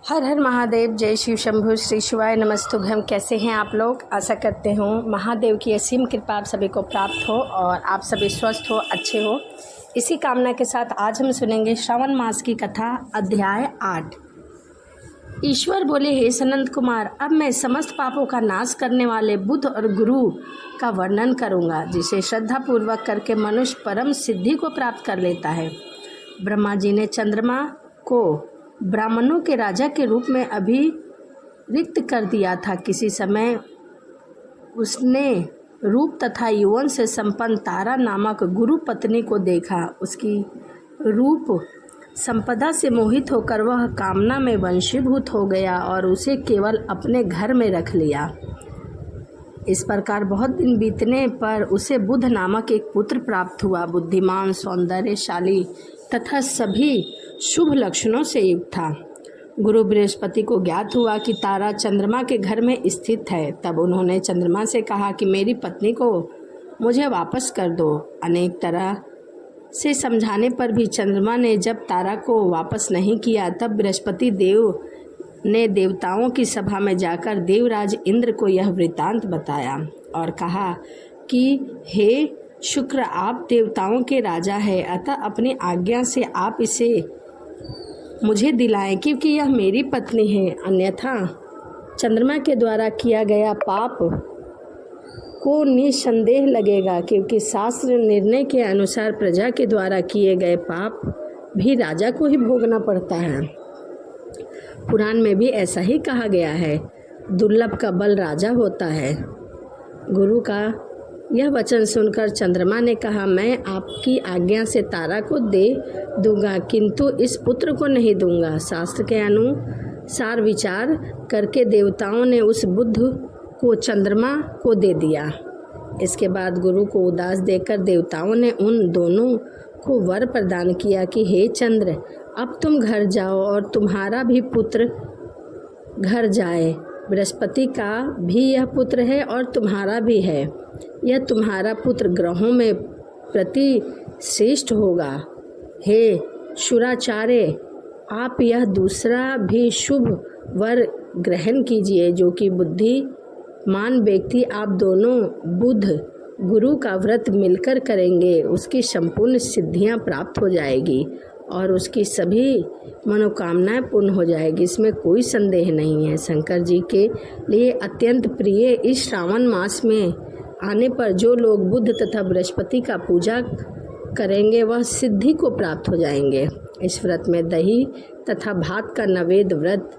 हर हर महादेव। जय शिव शंभु। श्री शिवाय नमस्तुभ्यम। कैसे हैं आप लोग? आशा करते हूँ महादेव की असीम कृपा आप सभी को प्राप्त हो और आप सभी स्वस्थ हो, अच्छे हो। इसी कामना के साथ आज हम सुनेंगे श्रावण मास की कथा, अध्याय 8। ईश्वर बोले, हे सनंद कुमार, अब मैं समस्त पापों का नाश करने वाले बुद्ध और गुरु का वर्णन करूँगा, जिसे श्रद्धा पूर्वक करके मनुष्य परम सिद्धि को प्राप्त कर लेता है। ब्रह्मा जी ने चंद्रमा को ब्राह्मणों के राजा के रूप में अभिरिक्त कर दिया था। किसी समय उसने रूप तथा यौवन से संपन्न तारा नामक गुरु पत्नी को देखा। उसकी रूप संपदा से मोहित होकर वह कामना में वंशीभूत हो गया और उसे केवल अपने घर में रख लिया। इस प्रकार बहुत दिन बीतने पर उसे बुध नामक एक पुत्र प्राप्त हुआ। बुद्धिमान, सौंदर्यशाली तथा सभी शुभ लक्षणों से युक्त था। गुरु बृहस्पति को ज्ञात हुआ कि तारा चंद्रमा के घर में स्थित है। तब उन्होंने चंद्रमा से कहा कि मेरी पत्नी को मुझे वापस कर दो। अनेक तरह से समझाने पर भी चंद्रमा ने जब तारा को वापस नहीं किया, तब बृहस्पति देव ने देवताओं की सभा में जाकर देवराज इंद्र को यह वृत्तांत बताया और कहा कि हे शुक्र, आप देवताओं के राजा हैं, अतः अपनी आज्ञा से आप इसे मुझे दिलाएं, क्योंकि यह मेरी पत्नी है। अन्यथा चंद्रमा के द्वारा किया गया पाप को निसंदेह लगेगा, क्योंकि शास्त्र निर्णय के अनुसार प्रजा के द्वारा किए गए पाप भी राजा को ही भोगना पड़ता है। पुराण में भी ऐसा ही कहा गया है, दुर्लभ का बल राजा होता है। गुरु का यह वचन सुनकर चंद्रमा ने कहा, मैं आपकी आज्ञा से तारा को दे दूंगा, किंतु इस पुत्र को नहीं दूंगा। शास्त्र के अनुसार विचार करके देवताओं ने उस बुद्ध को चंद्रमा को दे दिया। इसके बाद गुरु को उदास देखकर देवताओं ने उन दोनों को वर प्रदान किया कि हे चंद्र, अब तुम घर जाओ और तुम्हारा भी पुत्र घर जाए। बृहस्पति का भी यह पुत्र है और तुम्हारा भी है। यह तुम्हारा पुत्र ग्रहों में प्रति श्रेष्ठ होगा। हे शुराचार्य, आप यह दूसरा भी शुभ वर ग्रहण कीजिए, जो कि बुद्धिमान व्यक्ति आप दोनों बुध गुरु का व्रत मिलकर करेंगे, उसकी संपूर्ण सिद्धियां प्राप्त हो जाएगी और उसकी सभी मनोकामनाएं पूर्ण हो जाएगी। इसमें कोई संदेह नहीं है। शंकर जी के लिए अत्यंत प्रिय इस श्रावण मास में आने पर जो लोग बुध तथा बृहस्पति का पूजा करेंगे वह सिद्धि को प्राप्त हो जाएंगे। इस व्रत में दही तथा भात का नैवेद्य व्रत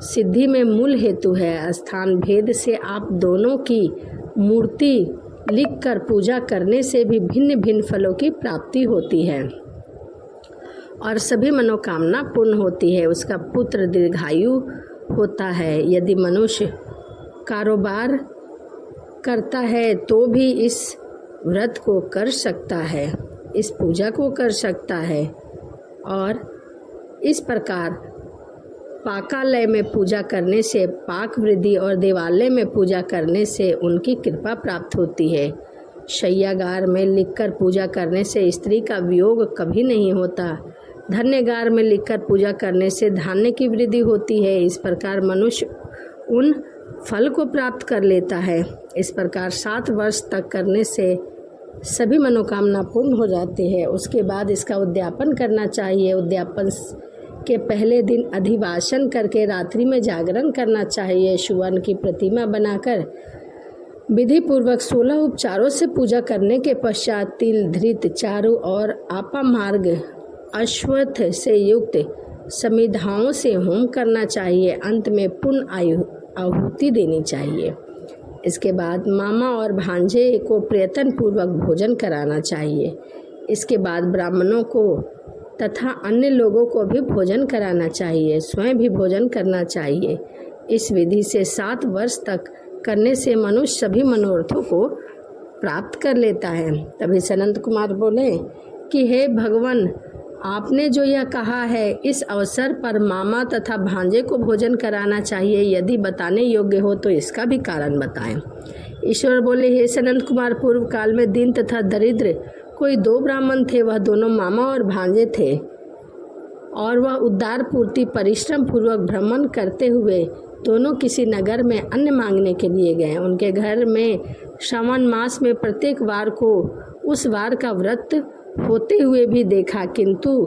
सिद्धि में मूल हेतु है। स्थान भेद से आप दोनों की मूर्ति लिखकर पूजा करने से भी भिन्न भिन्न फलों की प्राप्ति होती है और सभी मनोकामना पूर्ण होती है। उसका पुत्र दीर्घायु होता है। यदि मनुष्य कारोबार करता है तो भी इस व्रत को कर सकता है, इस पूजा को कर सकता है और इस प्रकार पाकालय में पूजा करने से पाक वृद्धि और देवालय में पूजा करने से उनकी कृपा प्राप्त होती है। शय्यागार में लिखकर पूजा करने से स्त्री का वियोग कभी नहीं होता। धन्यगार में लिखकर पूजा करने से धान्य की वृद्धि होती है। इस प्रकार मनुष्य उन फल को प्राप्त कर लेता है। इस प्रकार 7 वर्ष तक करने से सभी मनोकामना पूर्ण हो जाती है। उसके बाद इसका उद्यापन करना चाहिए। उद्यापन के पहले दिन अधिवासन करके रात्रि में जागरण करना चाहिए। सुवर्ण की प्रतिमा बनाकर विधि पूर्वक 16 उपचारों से पूजा करने के पश्चात तिल, धृत, चारु और आपा मार्ग अश्वत्थ से युक्त समिधाओं से होम करना चाहिए। अंत में पुण्य आहुति देनी चाहिए। इसके बाद मामा और भांजे को प्रयत्न पूर्वक भोजन कराना चाहिए। इसके बाद ब्राह्मणों को तथा अन्य लोगों को भी भोजन कराना चाहिए। स्वयं भी भोजन करना चाहिए। इस विधि से 7 वर्ष तक करने से मनुष्य सभी मनोरथों को प्राप्त कर लेता है। तभी सनंद कुमार बोले कि हे भगवान, आपने जो यह कहा है, इस अवसर पर मामा तथा भांजे को भोजन कराना चाहिए। यदि बताने योग्य हो तो इसका भी कारण बताएं। ईश्वर बोले, हे सनंद कुमार, पूर्व काल में दीन तथा दरिद्र कोई 2 ब्राह्मण थे। वह दोनों मामा और भांजे थे। और वह उद्धार पूर्ति परिश्रम पूर्वक भ्रमण करते हुए दोनों किसी नगर में अन्न मांगने के लिए गए। उनके घर में श्रावण मास में प्रत्येक वार को उस वार का व्रत होते हुए भी देखा, किंतु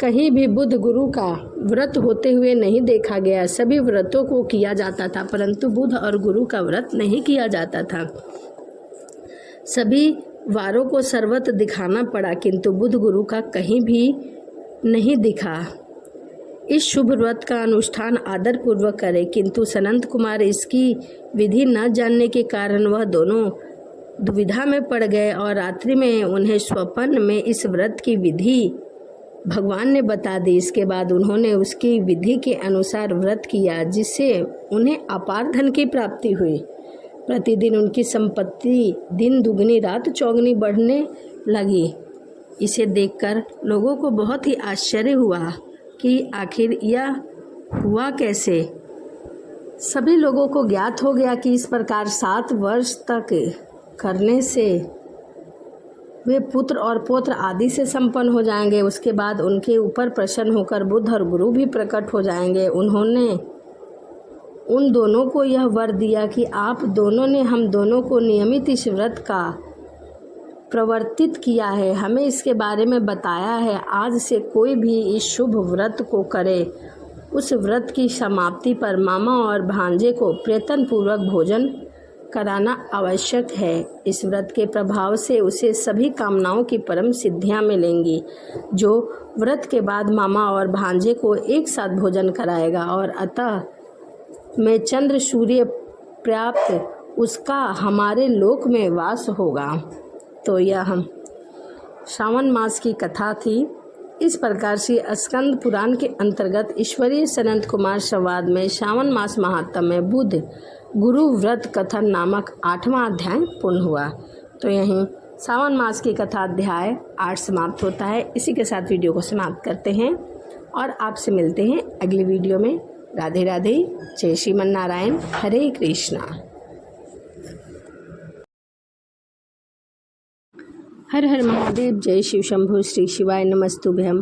कहीं भी बुद्ध गुरु का व्रत होते हुए नहीं देखा गया। सभी व्रतों को किया जाता था, परंतु बुद्ध और गुरु का व्रत नहीं किया जाता था। सभी वारों को सर्वत्र दिखाना पड़ा, किंतु बुद्ध गुरु का कहीं भी नहीं दिखा। इस शुभ व्रत का अनुष्ठान आदर पूर्वक करे, किंतु सनंत कुमार इसकी विधि न जानने के कारण वह दोनों दुविधा में पड़ गए और रात्रि में उन्हें स्वप्न में इस व्रत की विधि भगवान ने बता दी। इसके बाद उन्होंने उसकी विधि के अनुसार व्रत किया, जिससे उन्हें अपार धन की प्राप्ति हुई। प्रतिदिन उनकी संपत्ति दिन दुगनी रात चौगनी बढ़ने लगी। इसे देखकर लोगों को बहुत ही आश्चर्य हुआ कि आखिर यह हुआ कैसे। सभी लोगों को ज्ञात हो गया कि इस प्रकार 7 वर्ष तक करने से वे पुत्र और पौत्र आदि से संपन्न हो जाएंगे। उसके बाद उनके ऊपर प्रसन्न होकर बुद्ध और गुरु भी प्रकट हो जाएंगे। उन्होंने उन दोनों को यह वर दिया कि आप दोनों ने हम दोनों को नियमित इस व्रत का प्रवर्तित किया है, हमें इसके बारे में बताया है। आज से कोई भी इस शुभ व्रत को करे। उस व्रत की समाप्ति पर मामा और भांजे को प्रयत्न पूर्वक भोजन कराना आवश्यक है। इस व्रत के प्रभाव से उसे सभी कामनाओं की परम सिद्धियां मिलेंगी। जो व्रत के बाद मामा और भांजे को एक साथ भोजन कराएगा और अतः में चंद्र सूर्य प्राप्त उसका हमारे लोक में वास होगा। तो यह श्रावण मास की कथा थी। इस प्रकार से स्कंद पुराण के अंतर्गत ईश्वरीय सनंत कुमार संवाद में श्रावण मास महात्म में बुद्ध गुरु व्रत कथन नामक 8वां अध्याय पूर्ण हुआ। तो यहीं श्रावण मास की कथा अध्याय 8 समाप्त होता है। इसी के साथ वीडियो को समाप्त करते हैं और आपसे मिलते हैं अगली वीडियो में। राधे राधे, जय श्रीमन नारायण, हरे कृष्णा। हर हर महादेव, जय शिव शंभु, श्री शिवाय नमस्तुभ्यम।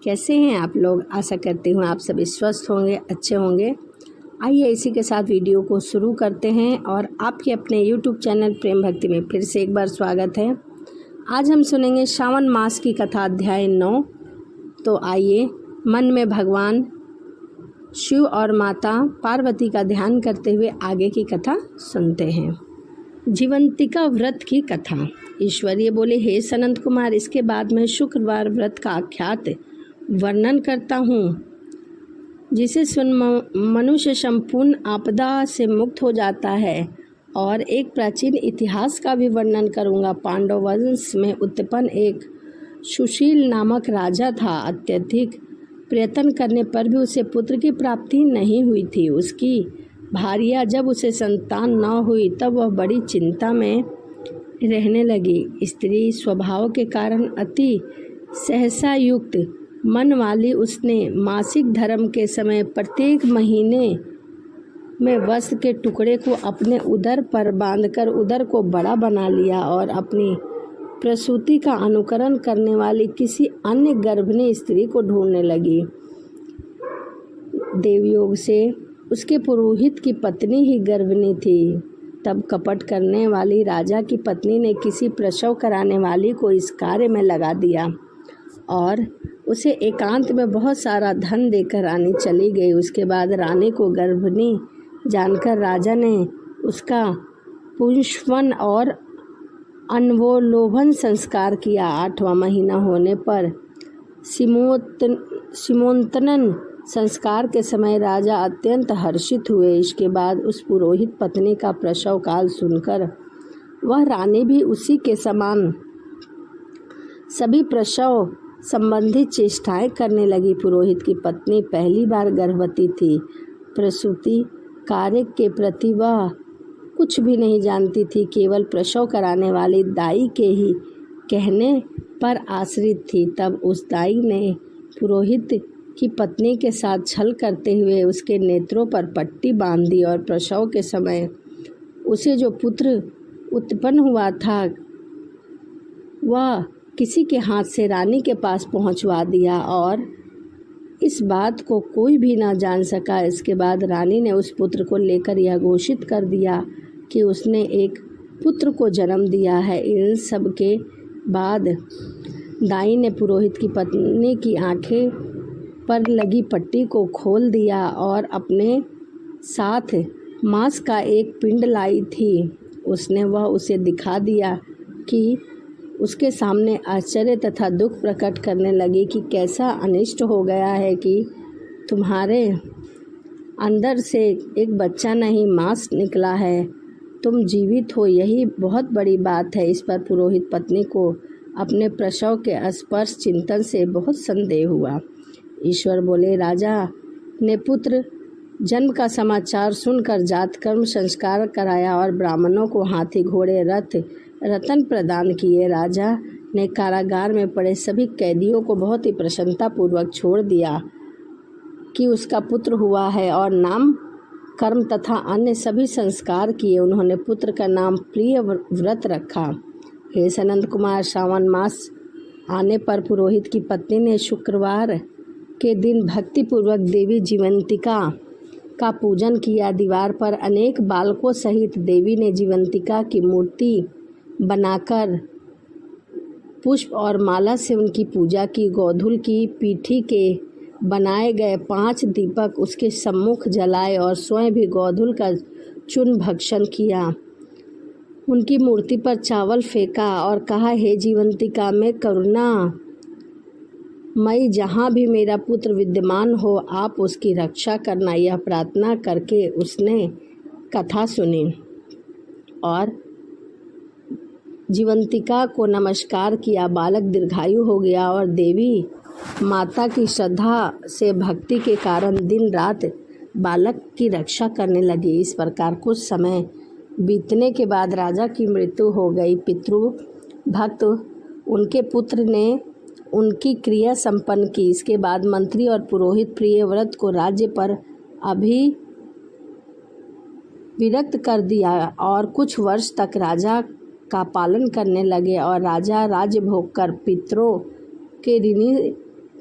कैसे हैं आप लोग? आशा करती हूँ आप सभी स्वस्थ होंगे, अच्छे होंगे। आइए इसी के साथ वीडियो को शुरू करते हैं और आपके अपने YouTube चैनल प्रेम भक्ति में फिर से एक बार स्वागत है। आज हम सुनेंगे श्रावण मास की कथा अध्याय 9। तो आइए मन में भगवान शिव और माता पार्वती का ध्यान करते हुए आगे की कथा सुनते हैं। जीवंतिका व्रत की कथा। ईश्वरीय बोले, हे सनंत कुमार, इसके बाद मैं शुक्रवार व्रत का आख्यात वर्णन करता हूँ, जिसे सुन मनुष्य संपूर्ण आपदा से मुक्त हो जाता है। और एक प्राचीन इतिहास का भी वर्णन करूँगा। पांडव वंश में उत्पन्न एक सुशील नामक राजा था। अत्यधिक प्रयत्न करने पर भी उसे पुत्र की प्राप्ति नहीं हुई थी। उसकी भार्या जब उसे संतान न हुई तब वह बड़ी चिंता में रहने लगी। स्त्री स्वभाव के कारण अति सहसा युक्त मन वाली उसने मासिक धर्म के समय प्रत्येक महीने में वस्त्र के टुकड़े को अपने उदर पर बांधकर उदर को बड़ा बना लिया और अपनी प्रसूति का अनुकरण करने वाली किसी अन्य गर्भिणी स्त्री को ढूंढने लगी। देवयोग से उसके पुरोहित की पत्नी ही गर्भिणी थी। तब कपट करने वाली राजा की पत्नी ने किसी प्रसव कराने वाली को इस कार्य में लगा दिया और उसे एकांत में बहुत सारा धन देकर रानी चली गई। उसके बाद रानी को गर्भिणी जानकर राजा ने उसका पुंसवन और अनवलोभन संस्कार किया। 8वां महीना होने पर सीमोत्तनन संस्कार के समय राजा अत्यंत हर्षित हुए। इसके बाद उस पुरोहित पत्नी का प्रसव काल सुनकर वह रानी भी उसी के समान सभी प्रसव संबंधित चेष्टाएं करने लगी। पुरोहित की पत्नी पहली बार गर्भवती थी। प्रसूति कार्य के प्रति वह कुछ भी नहीं जानती थी, केवल प्रसव कराने वाली दाई के ही कहने पर आश्रित थी। तब उस दाई ने पुरोहित की पत्नी के साथ छल करते हुए उसके नेत्रों पर पट्टी बांध दी और प्रसव के समय उसे जो पुत्र उत्पन्न हुआ था वह किसी के हाथ से रानी के पास पहुंचवा दिया और इस बात को कोई भी ना जान सका। इसके बाद रानी ने उस पुत्र को लेकर यह घोषित कर दिया कि उसने एक पुत्र को जन्म दिया है। इन सब के बाद दाई ने पुरोहित की पत्नी की आंखें पर लगी पट्टी को खोल दिया और अपने साथ मांस का एक पिंड लाई थी। उसने वह उसे दिखा दिया कि उसके सामने आश्चर्य तथा दुख प्रकट करने लगी कि कैसा अनिष्ट हो गया है कि तुम्हारे अंदर से एक बच्चा नहीं मांस निकला है, तुम जीवित हो, यही बहुत बड़ी बात है। इस पर पुरोहित पत्नी को अपने प्रसव के स्पर्श चिंतन से बहुत संदेह हुआ। ईश्वर बोले, राजा ने पुत्र जन्म का समाचार सुनकर जात कर्म संस्कार कराया और ब्राह्मणों को हाथी घोड़े रथ रतन प्रदान किए। राजा ने कारागार में पड़े सभी कैदियों को बहुत ही प्रसन्नतापूर्वक छोड़ दिया कि उसका पुत्र हुआ है और नाम कर्म तथा अन्य सभी संस्कार किए। उन्होंने पुत्र का नाम प्रिय व्रत रखा। हे सनंद कुमार, श्रावण मास आने पर पुरोहित की पत्नी ने शुक्रवार के दिन भक्तिपूर्वक देवी जीवंतिका का पूजन किया। दीवार पर अनेक बालकों सहित देवी ने जीवंतिका की मूर्ति बनाकर पुष्प और माला से उनकी पूजा की। गोधूल की पीठी के बनाए गए 5 दीपक उसके सम्मुख जलाए और स्वयं भी गोधूल का चूर्ण भक्षण किया। उनकी मूर्ति पर चावल फेंका और कहा, हे जीवंतिका, मैं करुणा मई जहाँ भी मेरा पुत्र विद्यमान हो, आप उसकी रक्षा करना। यह प्रार्थना करके उसने कथा सुनी और जीवंतिका को नमस्कार किया। बालक दीर्घायु हो गया और देवी माता की श्रद्धा से भक्ति के कारण दिन रात बालक की रक्षा करने लगी। इस प्रकार कुछ समय बीतने के बाद राजा की मृत्यु हो गई। पितृभक्त उनके पुत्र ने उनकी क्रिया संपन्न की। इसके बाद मंत्री और पुरोहित प्रिय व्रत को राज्य पर विरक्त कर दिया और कुछ वर्ष तक राजा का पालन करने लगे। और राजा राज्य भोग कर पितरों के ऋणी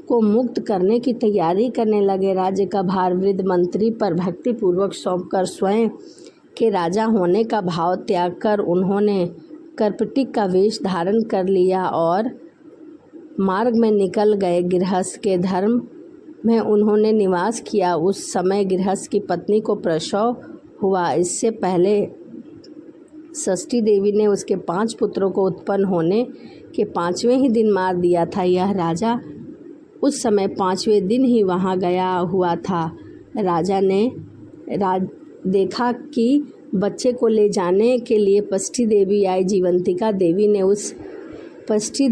को मुक्त करने की तैयारी करने लगे। राज्य का भार वृद्ध मंत्री पर भक्तिपूर्वक सौंपकर स्वयं के राजा होने का भाव त्याग कर उन्होंने कर्पटिक का वेश धारण कर लिया और मार्ग में निकल गए। गृहस्थ के धर्म में उन्होंने निवास किया। उस समय गृहस्थ की पत्नी को प्रसव हुआ। इससे पहले षष्ठी देवी ने उसके 5 पुत्रों को उत्पन्न होने के 5वें ही दिन मार दिया था। यह राजा उस समय 5वें दिन ही वहां गया हुआ था। राजा ने देखा कि बच्चे को ले जाने के लिए षष्ठी देवी आई। जीवंतिका देवी ने उस षष्ठी